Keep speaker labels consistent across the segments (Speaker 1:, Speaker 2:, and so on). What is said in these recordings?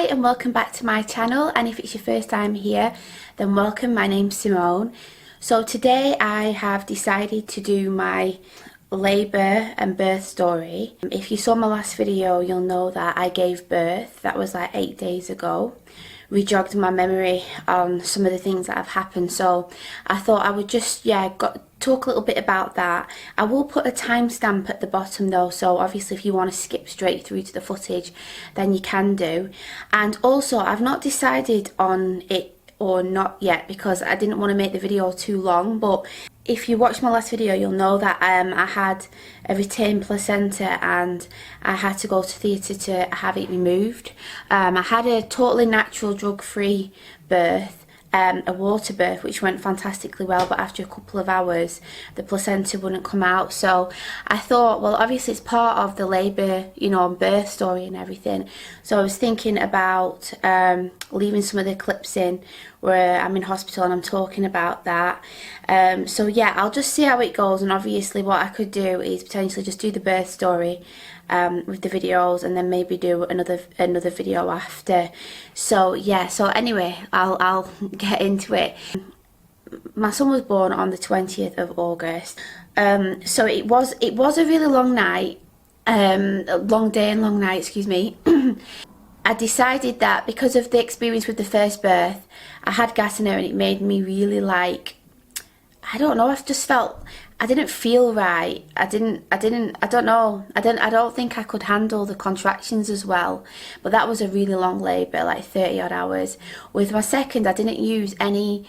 Speaker 1: and welcome back to my channel, and if it's your first time here then welcome. My name's Simone. So today I have decided to do my labour and birth story. If you saw my last video you'll know that I gave birth. That was like 8 days ago. Rejogged my memory on some of the things that have happened, so I thought I would just talk a little bit about that. I will put a timestamp at the bottom though, so obviously if you want to skip straight through to the footage then you can do. And also I've not decided on it or not yet because I didn't want to make the video too long, but if you watched my last video you'll know that I had a retained placenta and I had to go to theatre to have it removed. I had a totally natural drug-free birth, a water birth, which went fantastically well, but after a couple of hours the placenta wouldn't come out. So I thought, well, obviously it's part of the labour, you know, birth story and everything, so I was thinking about leaving some of the clips in where I'm in hospital and I'm talking about that. So yeah, I'll just see how it goes, and obviously what I could do is potentially just do the birth story with the videos and then maybe do another video after. So yeah, so anyway, I'll get into it. My son was born on the 20th of August. So it was a really long night, a long day and long night, excuse me. I decided that because of the experience with the first birth, I had gas in her and it made me really like, I don't know, I just felt, I didn't feel right. I don't think I could handle the contractions as well. But that was a really long labour, like 30 odd hours. With my second, I didn't use any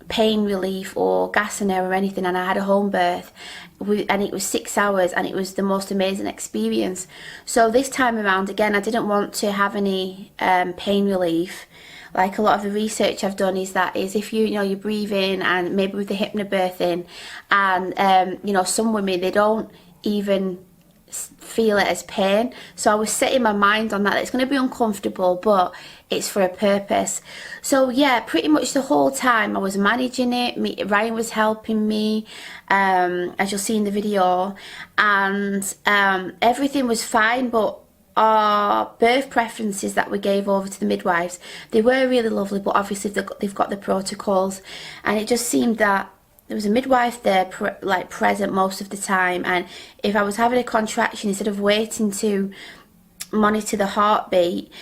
Speaker 1: pain relief or gas in her or anything, and I had a home birth and it was 6 hours and it was the most amazing experience. So this time around, again, I didn't want to have any pain relief. Like a lot of the research I've done is if you're breathing, and maybe with the hypnobirthing, and you know, some women, they don't even feel it as pain. So I was setting my mind on that. It's going to be uncomfortable, but it's for a purpose. So yeah, pretty much the whole time I was managing it. Ryan was helping me, as you'll see in the video, and everything was fine. But our birth preferences that we gave over to the midwives, they were really lovely, but obviously they've got the protocols, and it just seemed that there was a midwife there present most of the time, and if I was having a contraction, instead of waiting to monitor the heartbeat,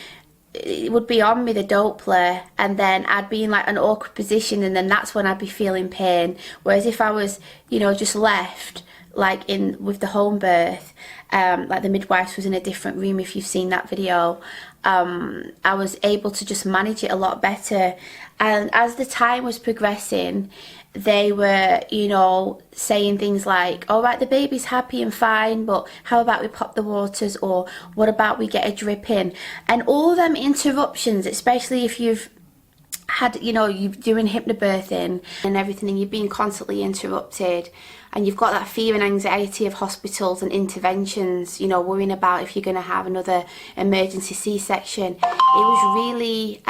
Speaker 1: it would be on me, the Doppler, and then I'd be in like an awkward position, and then that's when I'd be feeling pain. Whereas if I was, you know, just left like with the home birth, like the midwife was in a different room, if you've seen that video, I was able to just manage it a lot better. And as the time was progressing, they were, you know, saying things like, all right, the baby's happy and fine, but how about we pop the waters, or what about we get a drip in? And all them interruptions, especially if you've had, you know, you're doing hypnobirthing and everything and you're being constantly interrupted, and you've got that fear and anxiety of hospitals and interventions, you know, worrying about if you're going to have another emergency C-section. It was really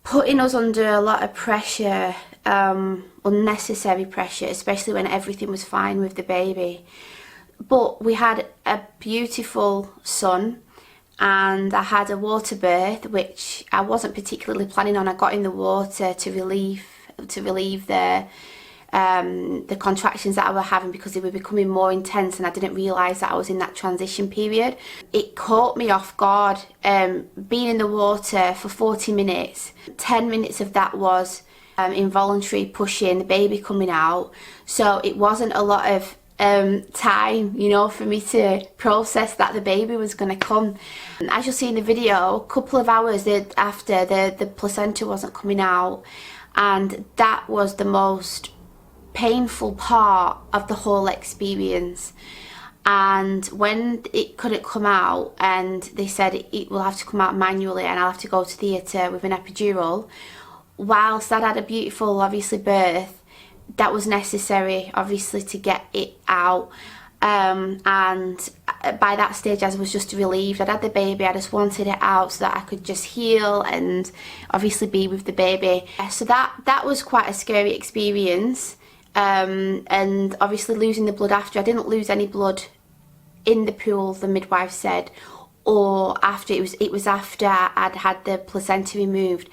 Speaker 1: putting us under a lot of pressure, unnecessary pressure, especially when everything was fine with the baby. But we had a beautiful son, and I had a water birth, which I wasn't particularly planning on. I got in the water to relieve the contractions that I was having, because they were becoming more intense, and I didn't realise that I was in that transition period. It caught me off guard, being in the water for 40 minutes. 10 minutes of that was involuntary pushing, the baby coming out, so it wasn't a lot of time, you know, for me to process that the baby was going to come. And as you'll see in the video, a couple of hours after, the placenta wasn't coming out, and that was the most painful part of the whole experience. And when it couldn't come out, and they said it will have to come out manually and I'll have to go to theatre with an epidural, whilst I'd had a beautiful, obviously, birth, that was necessary, obviously, to get it out. And by that stage I was just relieved. I'd had the baby, I just wanted it out so that I could just heal and obviously be with the baby. So that was quite a scary experience. And obviously losing the blood after, I didn't lose any blood in the pool, the midwife said, or after it was after I'd had the placenta removed.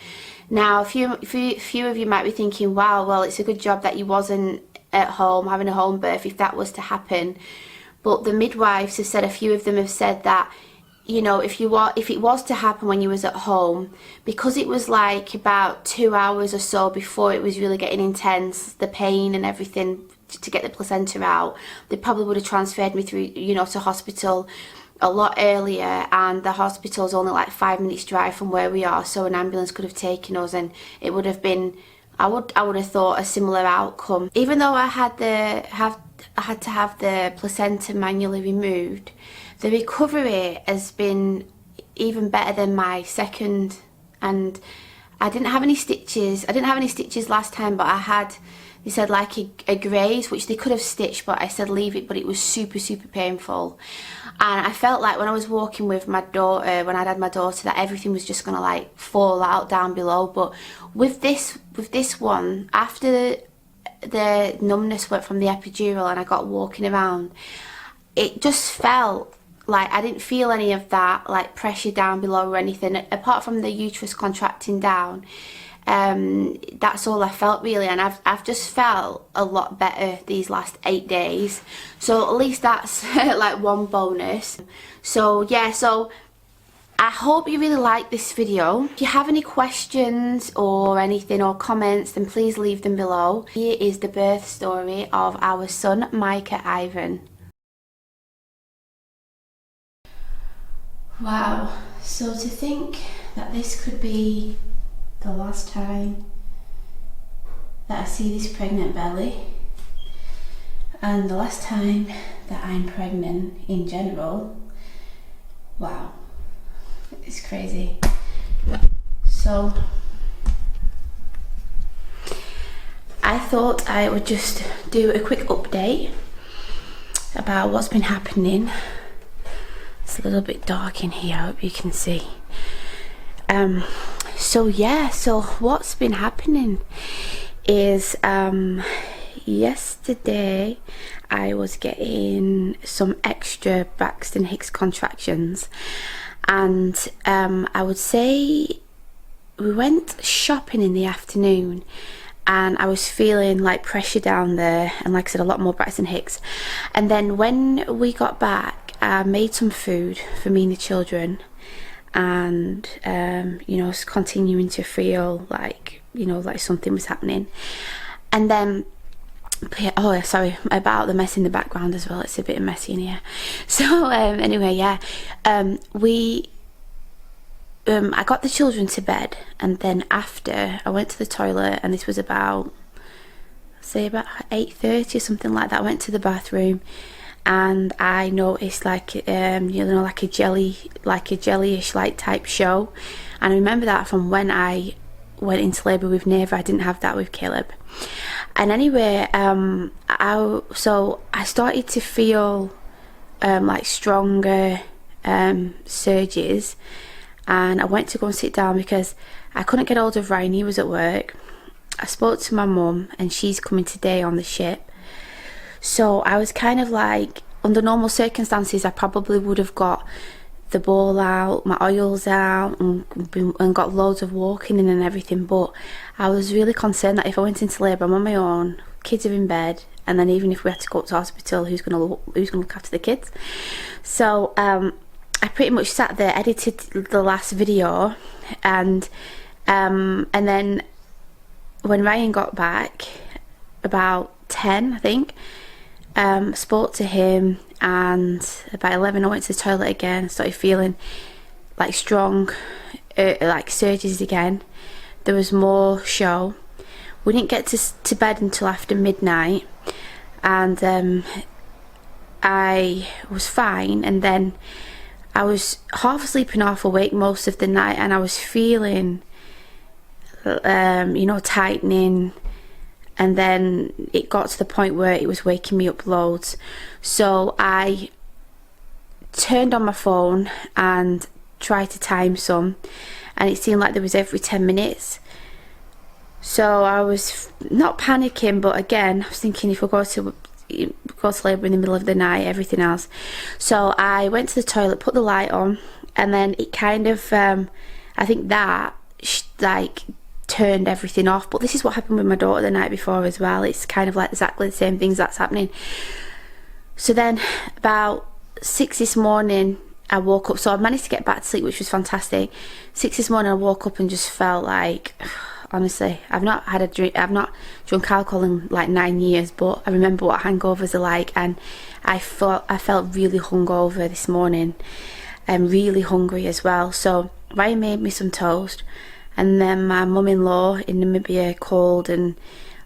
Speaker 1: Now a few of you might be thinking, wow, well, it's a good job that you wasn't at home having a home birth if that was to happen. But the midwives have said, a few of them have said that, you know, if it was to happen when you was at home, because it was like about 2 hours or so before it was really getting intense, the pain and everything to get the placenta out, they probably would have transferred me through, you know, to hospital a lot earlier, and the hospital's only like 5 minutes drive from where we are, so an ambulance could have taken us, and it would have been, I would have thought, a similar outcome. Even though I had to have the placenta manually removed, the recovery has been even better than my second, and I didn't have any stitches. I didn't have any stitches last time, but I had, they said like a graze, which they could have stitched, but I said leave it, but it was super painful. And I felt like when I was walking with my daughter, when I'd had my daughter, that everything was just gonna like fall out down below. But with this one, after the numbness went from the epidural and I got walking around, it just felt like I didn't feel any of that like pressure down below or anything, apart from the uterus contracting down. That's all I felt really, and I've just felt a lot better these last 8 days, so at least that's like one bonus. So yeah, so I hope you really like this video. If you have any questions or anything or comments, then please leave them below. Here is the birth story of our son Micah Ivan. Wow, so to think that this could be the last time that I see this pregnant belly, and the last time that I'm pregnant in general. Wow, it's crazy. So I thought I would just do a quick update about what's been happening. It's a little bit dark in here, I hope you can see. So yeah, so what's been happening is yesterday I was getting some extra Braxton Hicks contractions, and I would say we went shopping in the afternoon and I was feeling like pressure down there, and like I said, a lot more Braxton Hicks. And then when we got back, I made some food for me and the children, and you know, continuing to feel like, you know, like something was happening. And then, oh sorry about the mess in the background as well, it's a bit messy in here. So anyway, yeah, I got the children to bed, and then after I went to the toilet, and this was about, say about 8:30 or something like that. I went to the bathroom and I noticed like you know, like a jellyish like type show, and I remember that from when I went into labour with Neva. I didn't have that with Caleb. And anyway, so I started to feel like stronger surges, and I went to go and sit down because I couldn't get hold of Ryan. He was at work. I spoke to my mum, and she's coming today on the ship. So I was kind of like, under normal circumstances I probably would have got the ball out, my oils out, and got loads of walking in and everything, but I was really concerned that if I went into labour, I'm on my own, kids are in bed, and then even if we had to go up to hospital, who's gonna look after the kids? So I pretty much sat there, edited the last video, and then when Ryan got back about 10, I think, spoke to him, and about 11 I went to the toilet again, started feeling like strong like surges again. There was more show. We didn't get to bed until after midnight, and I was fine, and then I was half asleep and half awake most of the night, and I was feeling you know, tightening, and then it got to the point where it was waking me up loads. So I turned on my phone and tried to time some, and it seemed like there was every 10 minutes. So I was not panicking, but again I was thinking, if we go to labour in the middle of the night, everything else. So I went to the toilet, put the light on, and then it kind of I think that like turned everything off. But this is what happened with my daughter the night before as well. It's kind of like exactly the same things that's happening. So then about 6 this morning I woke up, so I managed to get back to sleep, which was fantastic. 6 this morning I woke up and just felt like, honestly, I've not drunk alcohol in like 9 years, but I remember what hangovers are like, and I felt really hungover this morning and really hungry as well. So Ryan made me some toast, and then my mum-in-law in Namibia called, and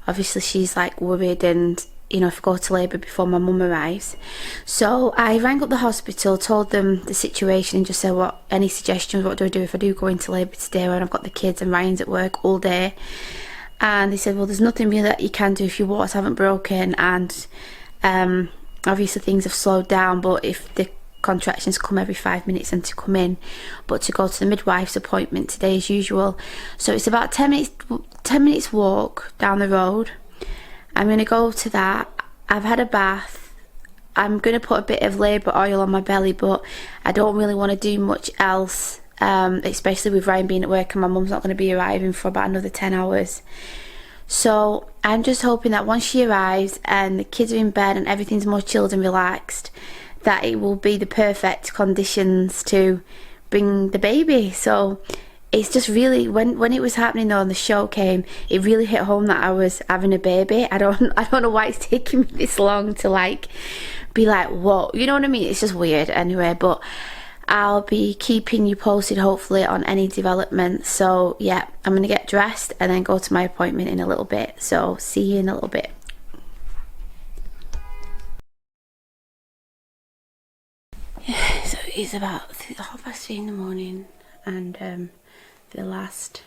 Speaker 1: obviously she's like worried, and you know, if I go to labour before my mum arrives. So I rang up the hospital, told them the situation, and just said, what, any suggestions, what do I do if I do go into labour today when I've got the kids and Ryan's at work all day? And they said, well, there's nothing really that you can do if your waters haven't broken, and obviously things have slowed down, but if the contractions come every 5 minutes and to come in, but to go to the midwife's appointment today as usual. So it's about 10 minutes walk down the road. I'm going to go to that. I've had a bath. I'm going to put a bit of labour oil on my belly, but I don't really want to do much else, especially with Ryan being at work and my mum's not going to be arriving for about another 10 hours. So I'm just hoping that once she arrives and the kids are in bed and everything's more chilled and relaxed, that it will be the perfect conditions to bring the baby. So it's just really, when it was happening though and the show came, it really hit home that I was having a baby. I don't know why it's taking me this long to like be like, whoa, you know what I mean? It's just weird anyway, but I'll be keeping you posted hopefully on any developments. So yeah, I'm gonna get dressed and then go to my appointment in a little bit. So see you in a little bit. Yeah, so it's about 3:30 in the morning, and the last,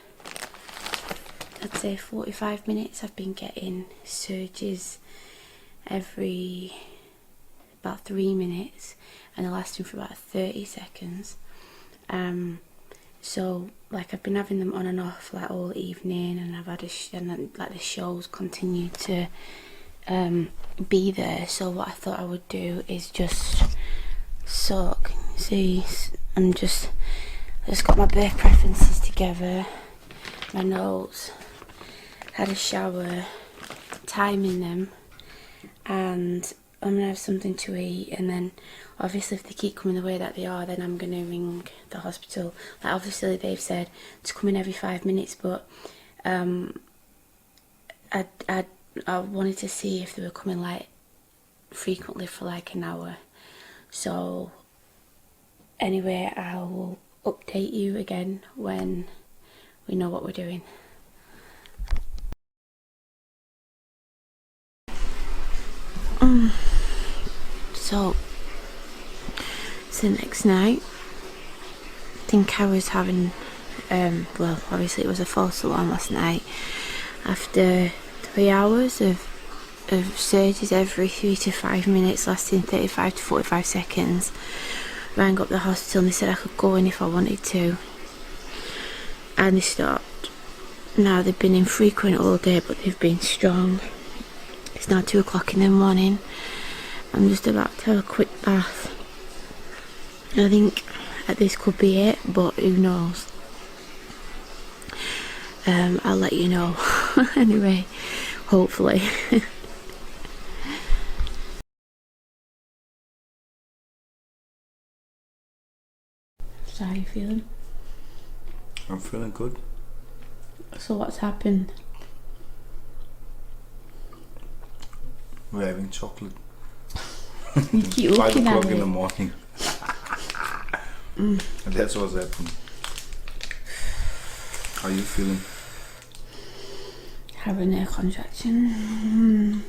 Speaker 1: I'd say 45 minutes I've been getting surges every about 3 minutes, and they're lasting for about 30 seconds. So like I've been having them on and off like all evening, and I've had and then like the shows continue to be there. So what I thought I would do is just soak. See, I'm just got my birth preferences together, my notes, had a shower, timing them, and I'm gonna have something to eat, and then obviously if they keep coming the way that they are, then I'm gonna ring the hospital. Like obviously they've said to come in every 5 minutes, but I wanted to see if they were coming like frequently for like an hour. So anyway, I will update you again when we know what we're doing. So it's the next night. I think I was having well, obviously it was a false alarm last night. After 3 hours of surges every 3 to 5 minutes lasting 35 to 45 seconds, rang up the hospital and they said I could go in if I wanted to, and they stopped. Now they've been infrequent all day, but they've been strong. It's now 2 o'clock in the morning. I'm just about to have a quick bath. I think this could be it, but who knows. I'll let you know anyway, hopefully. So how are you feeling?
Speaker 2: I'm feeling good.
Speaker 1: So what's happened?
Speaker 2: We're having chocolate.
Speaker 1: You keep looking
Speaker 2: 5
Speaker 1: at
Speaker 2: o'clock in
Speaker 1: it.
Speaker 2: the morning. And that's what's happened. How are you feeling?
Speaker 1: Having a contraction.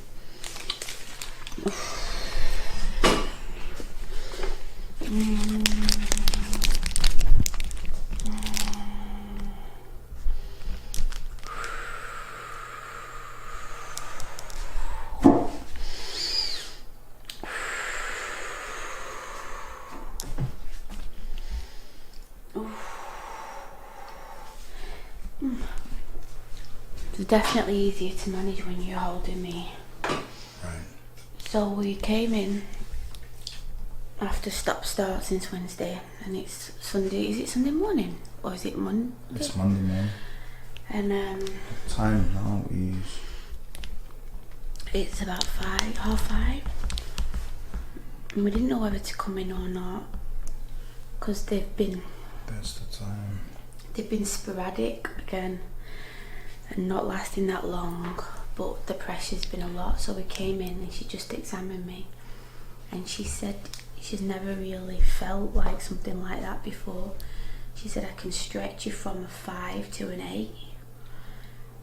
Speaker 1: It's definitely easier to manage when you're holding me.
Speaker 2: Right.
Speaker 1: So we came in I have to start since Wednesday, and it's Sunday. Is it Sunday morning or is it Monday?
Speaker 2: It's Monday morning.
Speaker 1: And
Speaker 2: time now is
Speaker 1: it's about 5:30. And we didn't know whether to come in or not because they've been sporadic again and not lasting that long, but the pressure's been a lot. So we came in and she just examined me, and she said she's never really felt like something like that before. She said I can stretch you from a 5 to an 8.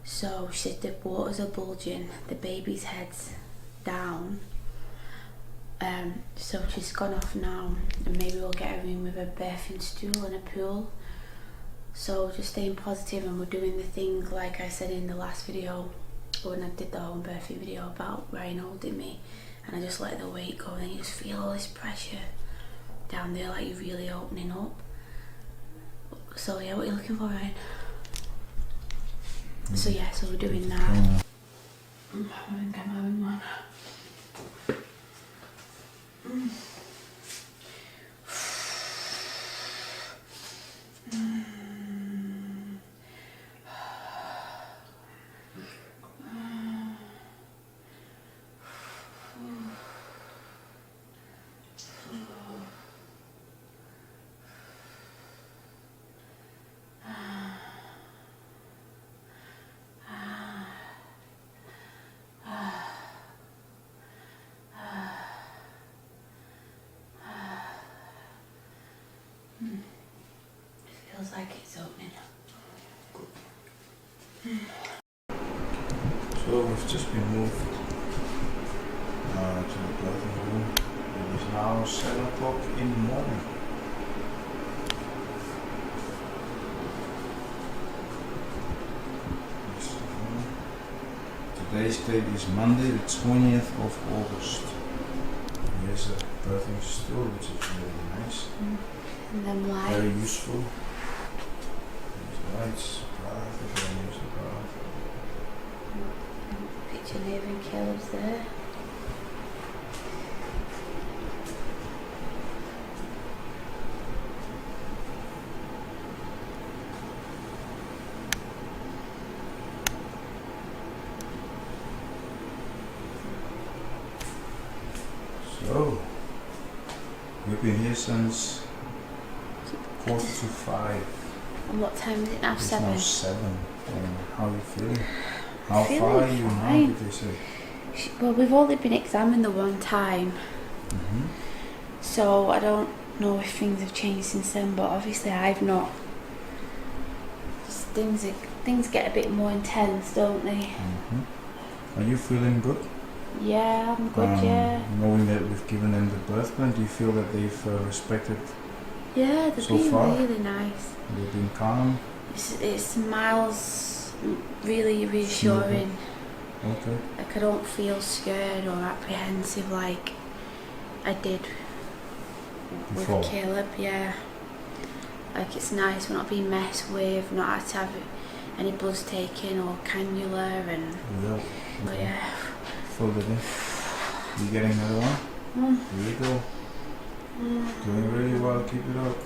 Speaker 1: So she said the waters are bulging, the baby's head's down. So she's gone off now, and maybe we'll get her in with a birthing stool and a pool. So just staying positive, and we're doing the thing like I said in the last video when I did the home birthing video about Ryan holding me, and I just let the weight go, and then you just feel all this pressure down there like you're really opening up. So yeah, what are you looking for, Ryan? So yeah, so we're doing that. I think I'm having one. Feels like it's opening.
Speaker 2: So we've just been moved to the birthing room. It is now 7 o'clock in the morning. Today's date is Monday, the 20th of August. Here's a birthing stool, which is really nice.
Speaker 1: And then lights.
Speaker 2: Very useful. There's lights, bath, again, there's a bath.
Speaker 1: Picture Neve and Caleb's there.
Speaker 2: So, we've been here since 4:45.
Speaker 1: And what time is it now?
Speaker 2: It's
Speaker 1: 7?
Speaker 2: now 7. And how are you feeling? How
Speaker 1: Feeling
Speaker 2: far are you now,
Speaker 1: fine.
Speaker 2: did they say?
Speaker 1: Well, we've only been examined the one time, so I don't know if things have changed since then, but obviously I've not. Just things get a bit more intense, don't they?
Speaker 2: Are you feeling good?
Speaker 1: Yeah, I'm good, yeah.
Speaker 2: Knowing that we've given them the birth plan, do you feel that they've respected?
Speaker 1: Yeah, they've
Speaker 2: so
Speaker 1: been
Speaker 2: far?
Speaker 1: really nice.
Speaker 2: They've been calm?
Speaker 1: It smiles really reassuring.
Speaker 2: Okay.
Speaker 1: Like I don't feel scared or apprehensive like I did
Speaker 2: Before.
Speaker 1: with Caleb, yeah. Like it's nice, we're not being messed with, not had to have any bloods taken or cannula and
Speaker 2: Yeah.
Speaker 1: but yeah.
Speaker 2: Fold it in. You getting another one? Here you go. Doing really well, keep it up.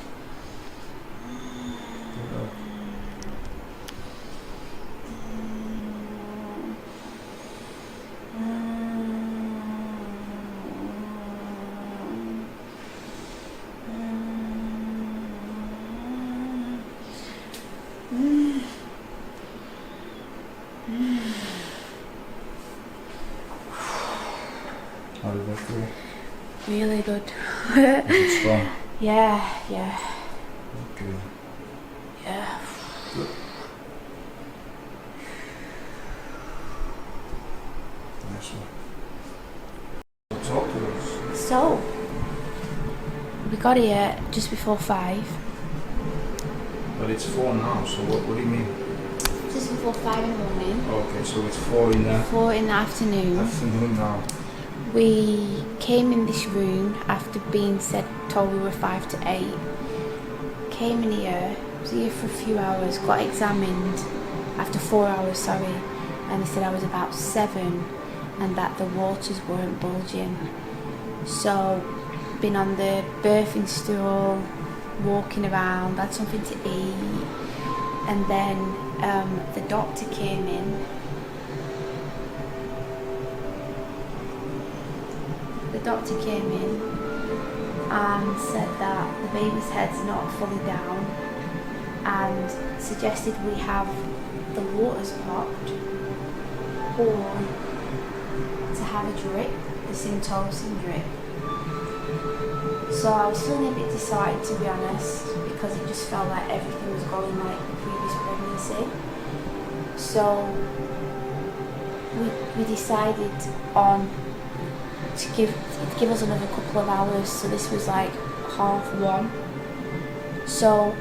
Speaker 2: Keep it up. How did that feel?
Speaker 1: Really good.
Speaker 2: Is it strong?
Speaker 1: Yeah, yeah,
Speaker 2: Okay.
Speaker 1: yeah.
Speaker 2: Good. Nice one. So talk to us.
Speaker 1: So we got here just before 5.
Speaker 2: But it's 4 now, so what do you mean?
Speaker 1: Just before 5 in the morning.
Speaker 2: Okay, so it's 4 in the
Speaker 1: 4 in the afternoon.
Speaker 2: afternoon now.
Speaker 1: We came in this room after being told we were 5 to 8. Came in here, was here for a few hours, got examined after 4 hours, sorry, and they said I was about 7 and that the waters weren't bulging. So been on the birthing stool, walking around, had something to eat, and then the doctor came in. The doctor came in and said that the baby's head's not fully down and suggested we have the waters popped or to have a drip, the syntocin drip. So I was feeling a bit disheartened, to be honest, because it just felt like everything was going like the previous pregnancy. So we decided on to give us another couple of hours. So this was like 1:30. So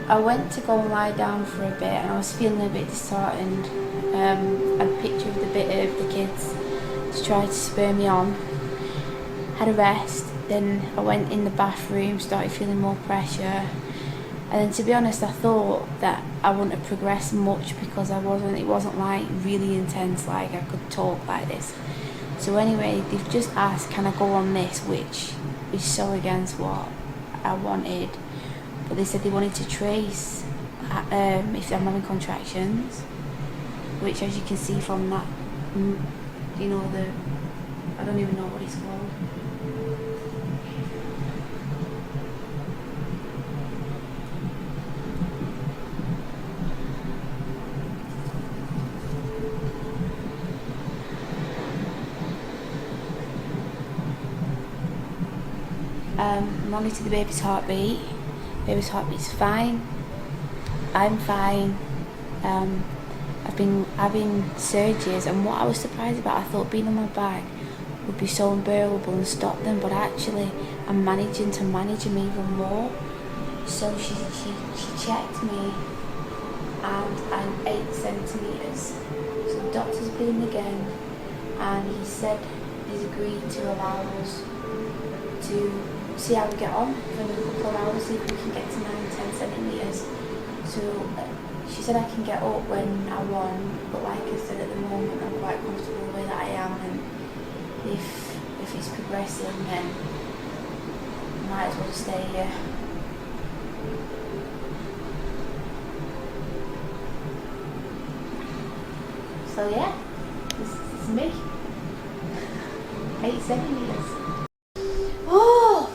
Speaker 1: I went to go and lie down for a bit, and I was feeling a bit disheartened. I pictured the bit of the kids to try to spur me on. Had a rest. Then I went in the bathroom, started feeling more pressure, and then to be honest I thought that I wouldn't have progressed much because it wasn't like really intense, like I could talk like this. So anyway, they've just asked can I go on this, which is so against what I wanted, but they said they wanted to trace if I'm having contractions, which as you can see from that, you know, I don't even know what it's called. Monitor the baby's heartbeat. Baby's heartbeat's fine. I'm fine. I've been having surgeries, and what I was surprised about, I thought being on my back would be so unbearable and stop them, but actually I'm managing to manage them even more. So she checked me and I'm 8 centimetres. So the doctor's been again, and he said he's agreed to allow us to see how we get on for another couple of hours, see if we can get to 9-10 centimetres. So she said I can get up when I want, but like I said, at the moment I'm quite comfortable the way that I am, and if it's progressing then I might as well stay here. So yeah, this is me. 8 centimetres. Oh!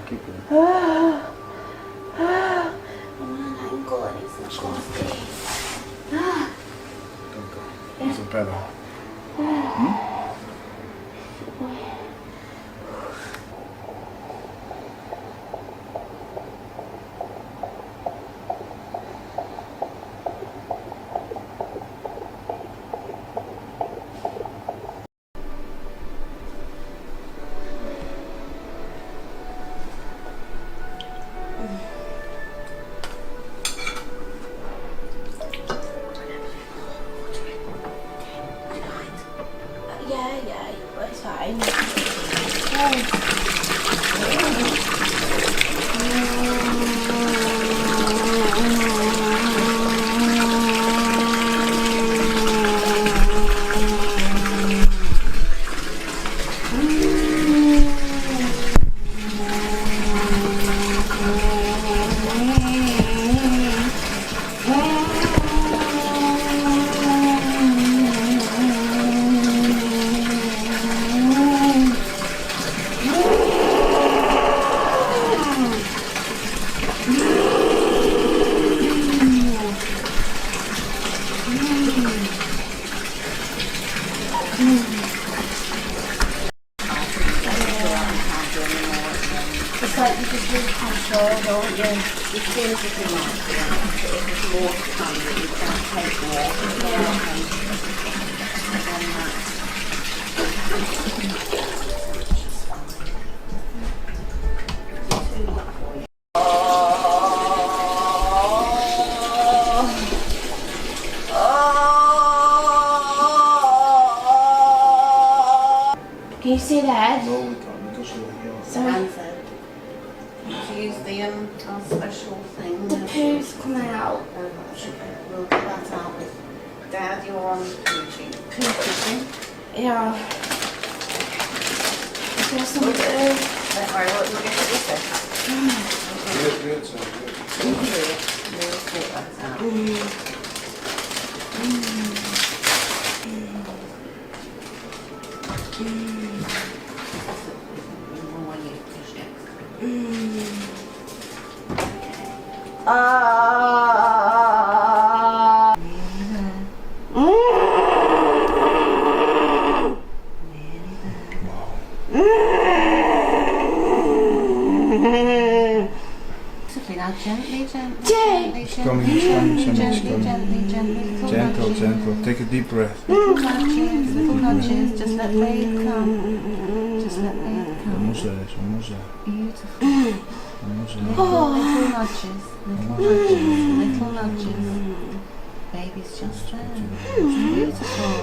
Speaker 2: Keep going.
Speaker 1: I'm on an angle and it's not coffee.
Speaker 2: Don't go. It's a better.
Speaker 1: Yeah, but it's fine. It's like you just lose control, don't you?
Speaker 3: It seems if you want to, if there's more to come that you can take more.
Speaker 1: Can you see that?
Speaker 2: No, we can't because you're here.
Speaker 1: Sorry.
Speaker 3: To use the our special thing.
Speaker 1: The poo's come out.
Speaker 3: We'll get that out with Dad. You're on YouTube.
Speaker 1: Poo fishing. Yeah. There's some poo.
Speaker 3: Don't worry, we'll get it this
Speaker 2: Good, so good.
Speaker 3: We'll sort that out. Now gently.
Speaker 2: Gentle. Take a deep breath.
Speaker 3: Little nudges, just let babe come. Just let babe come.
Speaker 2: Vamos a eso.
Speaker 3: Beautiful. Little nudges. Baby's just there. Beautiful.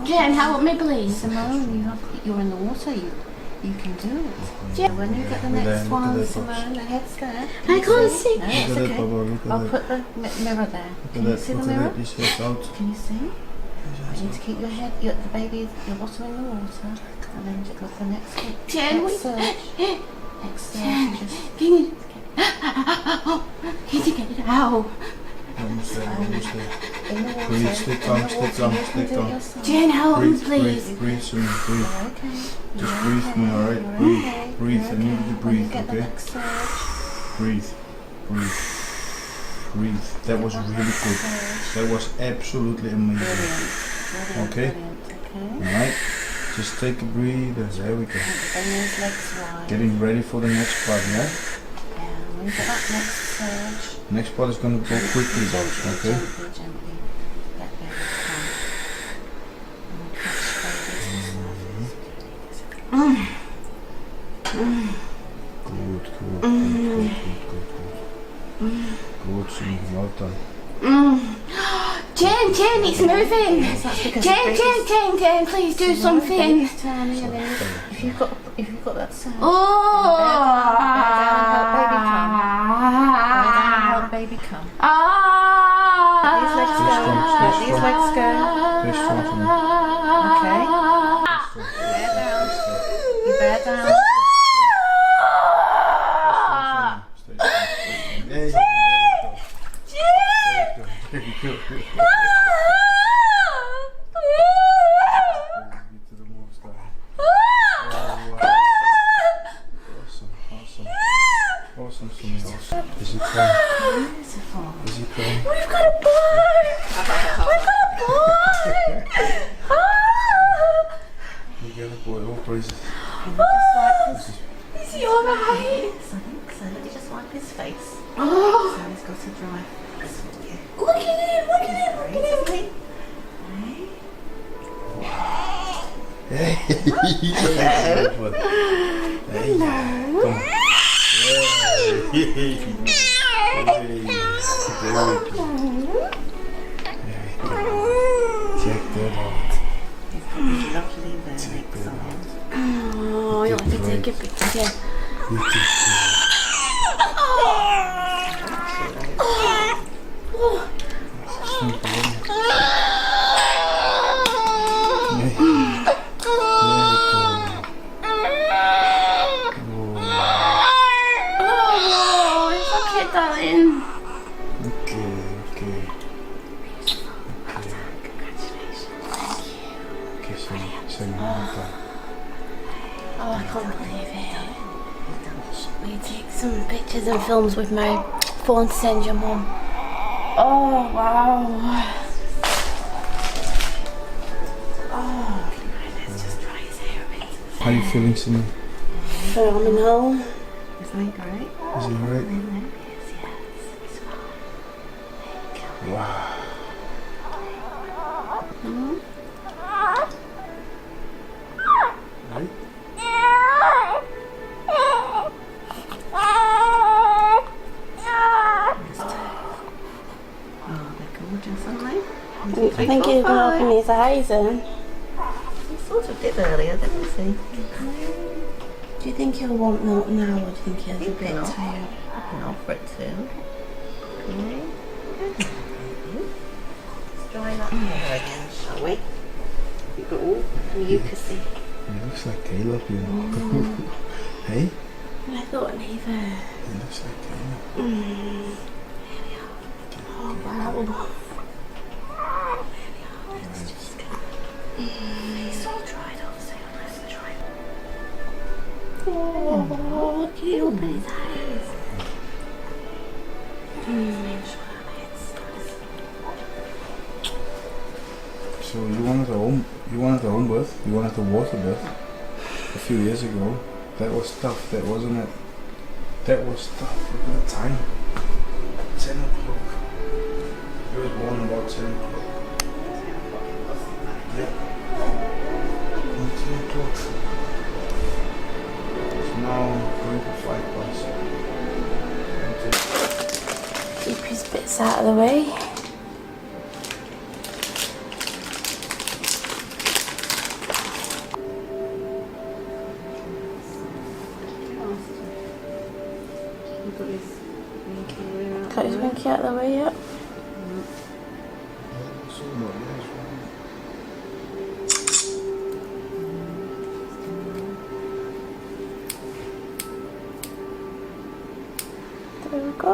Speaker 1: Jen, help me please.
Speaker 3: Simone, you're in the water. You can do it.
Speaker 1: Jen.
Speaker 3: When you get the next one, Simone, the head's there.
Speaker 1: I can't see.
Speaker 3: No, it's
Speaker 2: Look at
Speaker 3: okay.
Speaker 2: that, Baba. Look at
Speaker 3: I'll
Speaker 2: that.
Speaker 3: put the mirror there. Can you see the
Speaker 2: Look at
Speaker 3: mirror?
Speaker 2: that. His head's out.
Speaker 3: Can you see? You need to keep your head, the baby, your bottom in the water, and then just look for the next surge.
Speaker 1: Jen,
Speaker 3: Next surge.
Speaker 1: Jen,
Speaker 3: Just
Speaker 1: can you get it out?
Speaker 2: Almost there.
Speaker 3: in the water.
Speaker 2: Breathe, stick
Speaker 3: in
Speaker 2: on,
Speaker 3: the
Speaker 2: stick
Speaker 3: water,
Speaker 2: on,
Speaker 3: you can
Speaker 2: stick
Speaker 3: do it
Speaker 2: on.
Speaker 3: yourself.
Speaker 1: Jen, help me please.
Speaker 2: Breathe, Simon, breathe.
Speaker 3: Okay.
Speaker 2: Just
Speaker 3: You're
Speaker 2: breathe
Speaker 3: okay.
Speaker 2: me, alright?
Speaker 3: You're
Speaker 2: Breathe,
Speaker 3: okay.
Speaker 2: breathe.
Speaker 3: You're
Speaker 2: I need you to
Speaker 3: okay. When
Speaker 2: breathe,
Speaker 3: you get the
Speaker 2: okay?
Speaker 3: next surge,
Speaker 2: Breathe. That was really good. That was absolutely amazing. Okay.
Speaker 3: Okay.
Speaker 2: Alright? Just take a breather. There we go.
Speaker 3: Bring those legs wide.
Speaker 2: Getting ready for the next part, yeah?
Speaker 3: Yeah, when you get that next surge,
Speaker 2: Next part is going to go quickly, though, okay?
Speaker 3: Gently. Let baby come. And catch baby's
Speaker 2: Good, Simon. Well done.
Speaker 1: Jen, it's moving.
Speaker 3: That's because
Speaker 1: Jen, please do something.
Speaker 3: Baby's turning, and then if you've got that surge,
Speaker 1: Oh.
Speaker 3: bear down and help baby come. These legs go. These legs go.
Speaker 2: Stay strong, Simon.
Speaker 3: Okay. Bear down. You bear down.
Speaker 2: Stay strong. There you go. There you go. To the more style. Oh, wow. Awesome, Simon. Awesome. Is he crying?
Speaker 3: Beautiful.
Speaker 2: Is he crying?
Speaker 1: We've got a boy.
Speaker 2: You got a boy. All praises.
Speaker 3: Can you just wipe his
Speaker 1: Is he alright?
Speaker 3: I think so. Let me just wipe his face.
Speaker 1: Oh,
Speaker 3: So he's got a dry face for you.
Speaker 1: look at him.
Speaker 2: Hey. Hello. Hey. Come on. Hey. Check that out.
Speaker 3: He's got these lovely legs on him.
Speaker 1: Oh, you want to take a picture?
Speaker 2: You did
Speaker 1: Oh, it's okay, darling.
Speaker 2: Okay.
Speaker 1: Congratulations.
Speaker 2: Sing
Speaker 1: Oh, I can't believe it. We take some pictures and films with my phone to send your mum. Oh, wow. Oh, let's just dry his hair a bit.
Speaker 2: How are you feeling, Simone?
Speaker 1: Phenomenal.
Speaker 3: Isn't he great?
Speaker 2: Is he alright?
Speaker 3: He's fine.
Speaker 2: Wow. Right?
Speaker 3: Oh, they're gorgeous, aren't they?
Speaker 1: I think you're going to open his eyes in.
Speaker 3: He sort of did earlier, didn't he?
Speaker 1: Do you think think he'll want milk now, or do you think he'll be a bit tired?
Speaker 3: I can offer it to him. Okay. Let's dry that hair again, shall we? You've got all the mucusy.
Speaker 2: He looks like Caleb, you know. Hey?
Speaker 1: I thought neither.
Speaker 2: He looks like Caleb.
Speaker 1: Oh wow.
Speaker 3: It's all dried off, so you're nice and dry.
Speaker 1: Oh, can you open his eyes?
Speaker 2: So you wanted a home birth, you wanted a water birth a few years ago. That was tough, that wasn't it? That was tough. Look at the time. 10 o'clock. He was born about 10 o'clock. Yeah. 10 o'clock. It's now going for 5 past.
Speaker 1: Keep his bits out of the way. Got his winky out of the way yet? There we go.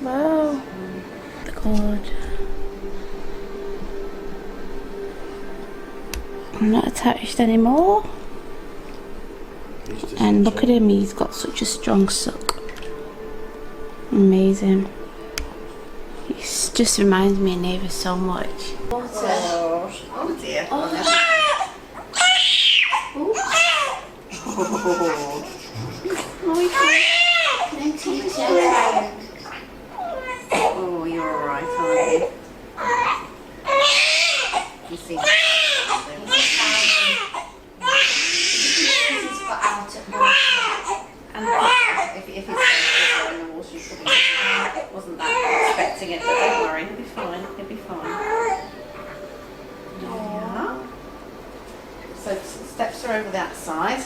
Speaker 1: Wow. Good. I'm not attached anymore. And look at him, he's got such a strong suck. Amazing. He just reminds me of Neighbour so much.
Speaker 3: Oh dear. Oh. Oh, you're alright, aren't you? You see. And if it's in the water, you probably wasn't that expecting it, but don't worry, he'll be fine, he'll be fine. Yeah. So steps are over that side.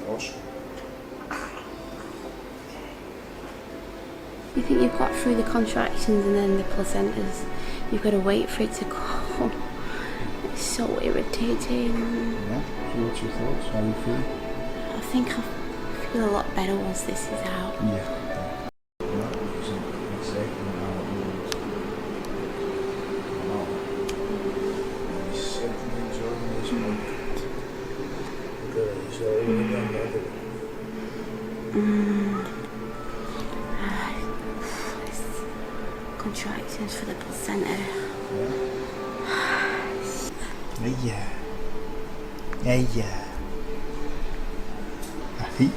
Speaker 2: Awesome.
Speaker 1: You think you've got through the contractions and then the placentas, you've got to wait for it to go. It's so irritating.
Speaker 2: Yeah, so what's your thoughts? How are you feeling?
Speaker 1: I think I feel a lot better once this is out.
Speaker 2: Yeah. That wasn't exactly how it was. Wow. He's certainly enjoying this month. Look at it, he's all over the other.
Speaker 1: Contractions for the placenta.
Speaker 2: Yeah. Hey, yeah. Hey.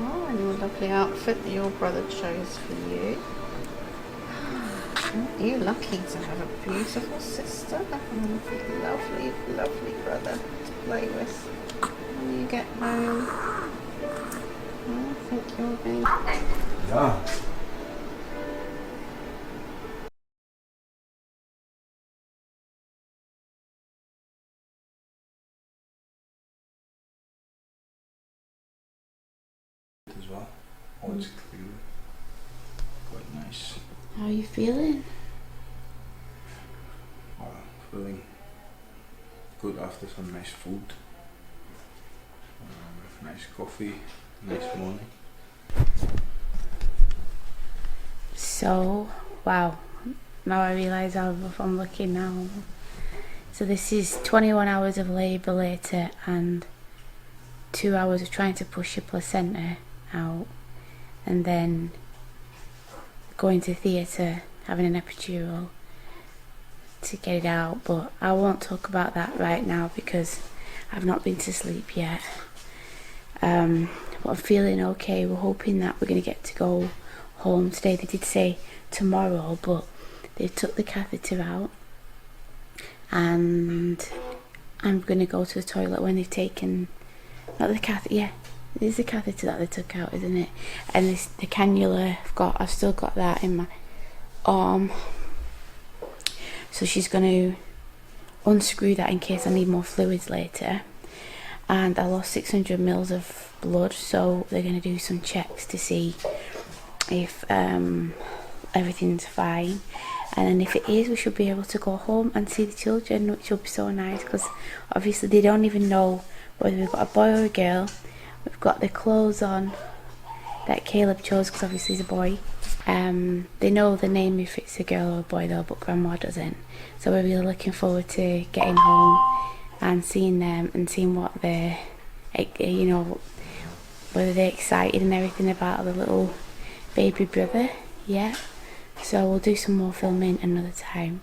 Speaker 3: Oh, and your lovely outfit that your brother chose for you. You're lucky to have a beautiful sister and a lovely, lovely brother to play with when you get home. I think you're going.
Speaker 2: Yeah. As well. Oh, it's clear. Quite nice.
Speaker 1: How are you feeling?
Speaker 2: Feeling good after some nice food. Nice coffee, nice morning.
Speaker 1: So, wow. Now I realise how rough I'm looking now. So this is 21 hours of labour later and 2 hours of trying to push your placenta out, and then going to theatre, having an epidural, to get it out, but I won't talk about that right now because I've not been to sleep yet. But I'm feeling okay. We're hoping that we're going to get to go home today. They did say tomorrow, but they took the catheter out, and I'm going to go to the toilet when they've taken, not the catheter, yeah, it is the catheter that they took out, isn't it? And this, the cannula, I've still got that in my arm, so she's going to unscrew that in case I need more fluids later. And I lost 600 mils of blood, so they're going to do some checks to see if everything's fine, and then if it is, we should be able to go home and see the children, which will be so nice, because obviously they don't even know whether we've got a boy or a girl. We've got the clothes on that Caleb chose because obviously he's a boy. They know the name if it's a girl or a boy though, but Grandma doesn't, so we're really looking forward to getting home and seeing them and seeing what they're, you know, whether they're excited and everything about the little baby brother. Yeah, so we'll do some more filming another time.